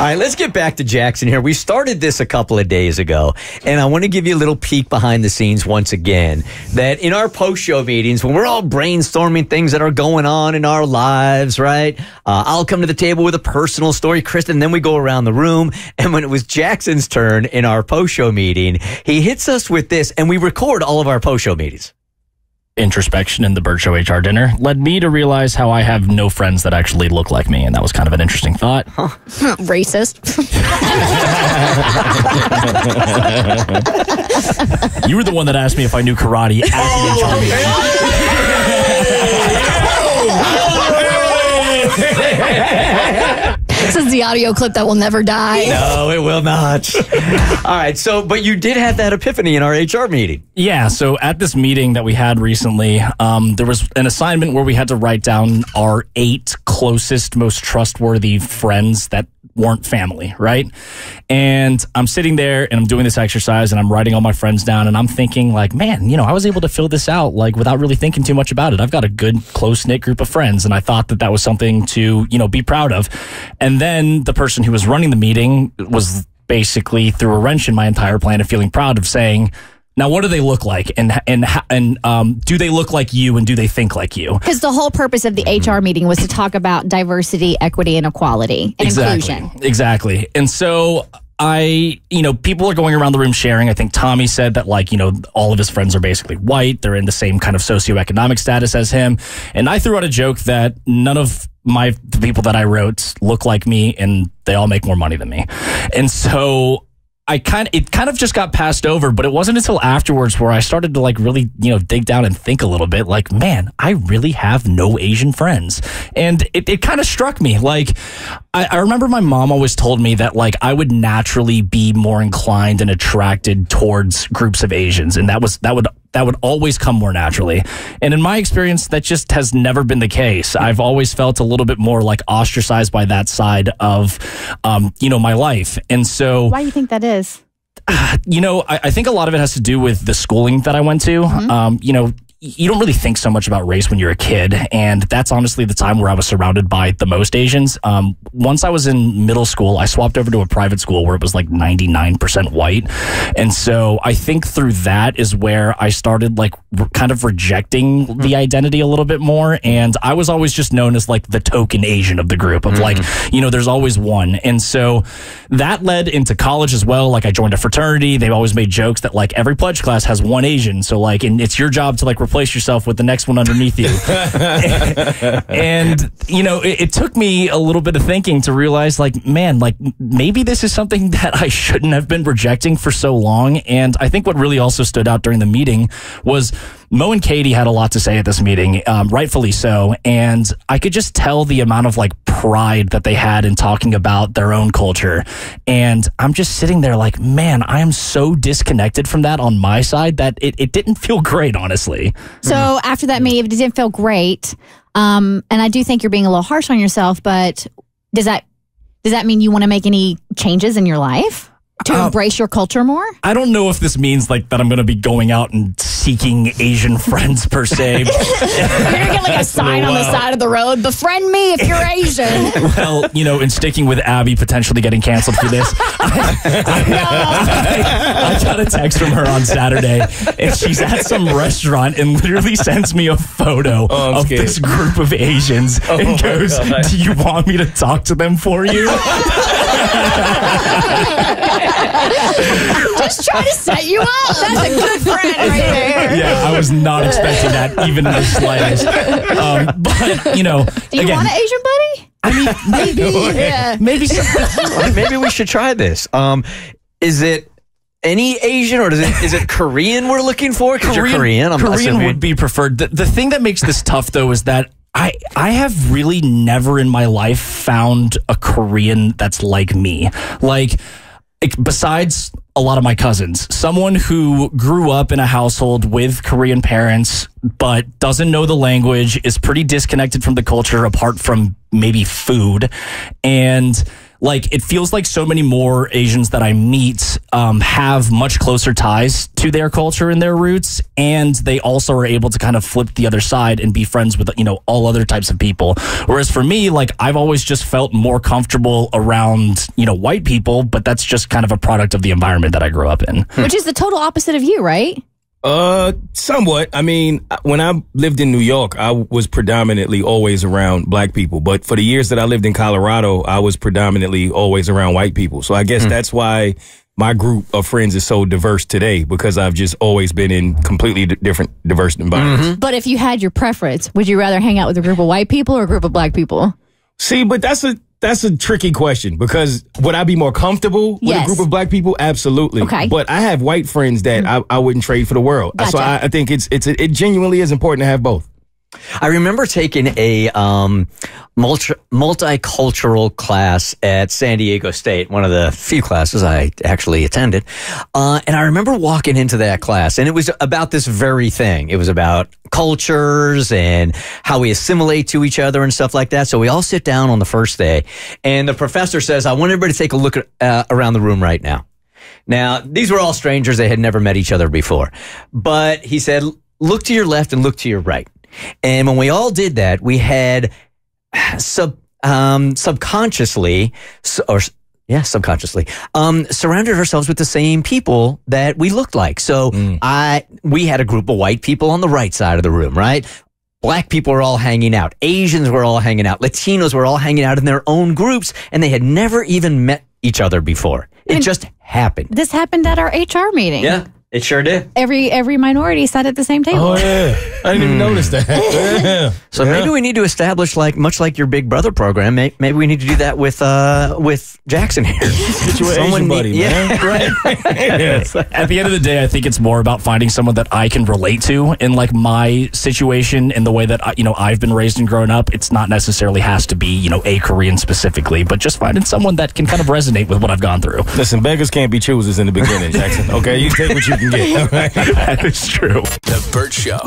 right, let's get back to Jackson here. We started this a couple of days ago, and I want to give you a little peek behind the scenes once again, that in our post-show meetings, when we're all brainstorming things that are going on in our lives, right? I'll come to the table with a personal story, Kristen, and then we go around the room, and when it was Jackson's turn in our post-show meeting, he hits us with this, and we record all of our post-show meetings. Introspection in the Bert Show HR dinner led me to realize how I have no friends that actually look like me, and that was kind of an interesting thought. Racist. You were the one that asked me if I knew karate at the HR meeting. This is the audio clip that will never die. No, it will not. All right, but you did have that epiphany in our HR meeting. Yeah, so at this meeting that we had recently, there was an assignment where we had to write down our 8 closest, most trustworthy friends that weren't family, right? And I'm sitting there and I'm doing this exercise and I'm writing all my friends down and I'm thinking like, man, I was able to fill this out like without really thinking too much about it. I've got a good close-knit group of friends and I thought that was something to, be proud of. And then the person who was running the meeting was basically threw a wrench in my entire plan of feeling proud of saying, now, what do they look like, and do they look like you, and do they think like you? Because the whole purpose of the HR meeting was to talk about diversity, equity, and equality, and inclusion. Exactly. And so people are going around the room sharing. I think Tommy said that, all of his friends are basically white. They're in the same kind of socioeconomic status as him. And I threw out a joke that none of the people that I wrote look like me, and they all make more money than me. And so it kind of just got passed over, but it wasn't until afterwards where I started to really, dig down and think a little bit like, man, I really have no Asian friends. And it kind of struck me. I remember my mom always told me that I would naturally be more inclined and attracted towards groups of Asians. And that would always come more naturally. And in my experience, that just has never been the case. I've always felt a little bit more ostracized by that side of, my life. And so why do you think that is? I think a lot of it has to do with the schooling that I went to. Mm-hmm. You don't really think so much about race when you're a kid. And that's honestly the time where I was surrounded by the most Asians. Once I was in middle school, I swapped over to a private school where it was 99% white. And so I think through that is where I started kind of rejecting the identity a little bit more. And I was always just known as the token Asian of the group of there's always one. And so that led into college as well. I joined a fraternity. They've always made jokes that every pledge class has one Asian. So and it's your job to replace yourself with the next one underneath you. And it took me a little bit of thinking to realize maybe this is something that I shouldn't have been rejecting for so long. And I think what really also stood out during the meeting was Mo and Katie had a lot to say at this meeting, rightfully so. And I could just tell the amount of pride that they had in talking about their own culture. And I'm just sitting there man, I am so disconnected from that on my side that it didn't feel great, honestly. So after that meeting, it didn't feel great. And I do think you're being a little harsh on yourself, but does that mean you want to make any changes in your life? To embrace your culture more? I don't know if this means that I'm going to be going out and seeking Asian friends per se. You're going to get a sign on the side of the road, befriend me if you're Asian. Well, in sticking with Abby potentially getting canceled for this, I got a text from her on Saturday and she's at some restaurant and literally sends me a photo of this group of Asians and goes, do you want me to talk to them for you? Just try to set you up. That's a good friend right there. Yeah, I was not expecting that even in the slightest. But, do you want an Asian buddy? I mean, maybe. Yeah. Maybe maybe we should try this. Is it any Asian or is it Korean we're looking for? Because you're Korean. Korean would be preferred. The thing that makes this tough, though, is that I have really never in my life found a Korean that's like me. Besides a lot of my cousins, someone who grew up in a household with Korean parents, but doesn't know the language, is pretty disconnected from the culture apart from maybe food. And like it feels like so many more Asians that I meet have much closer ties to their culture and their roots, and they also are able to kind of flip the other side and be friends with, you know, all other types of people. Whereas for me, like I've always just felt more comfortable around, you know, white people, but that's just kind of a product of the environment that I grew up in. Which is the total opposite of you, right? Somewhat. I mean, when I lived in New York, I was predominantly always around black people. But for the years that I lived in Colorado, I was predominantly always around white people. So I guess that's why my group of friends is so diverse today, because I've just always been in completely different, diverse environments. But if you had your preference, would you rather hang out with a group of white people or a group of black people? See, but that's a tricky question, because would I be more comfortable with a group of black people? Absolutely. Okay. But I have white friends that I wouldn't trade for the world. Gotcha. So I think it genuinely is important to have both. I remember taking a multicultural class at San Diego State, one of the few classes I actually attended. And I remember walking into that class, and it was about this very thing. It was about cultures and how we assimilate to each other and stuff like that. So we all sit down on the first day, and the professor says, I want everybody to take a look around the room right now. Now, these were all strangers. They had never met each other before. But he said, look to your left and look to your right. And when we all did that, we had subconsciously surrounded ourselves with the same people that we looked like. So we had a group of white people on the right side of the room, right? Black people were all hanging out. Asians were all hanging out. Latinos were all hanging out in their own groups, and they had never even met each other before. It just happened. This happened at our HR meeting. Yeah. It sure did. Every minority sat at the same table. Oh, yeah. I didn't even notice that. Yeah. So maybe we need to establish, like much like your Big Brother program, maybe we need to do that with Jackson here. Get you an Asian buddy, man. Right. At the end of the day, I think it's more about finding someone that I can relate to in like my situation and the way that I've been raised and grown up. It's not necessarily has to be a Korean specifically, but just finding someone that can kind of resonate with what I've gone through. Listen, beggars can't be choosers in the beginning, Jackson. Okay, you take what you can get. That is true. The Bert Show.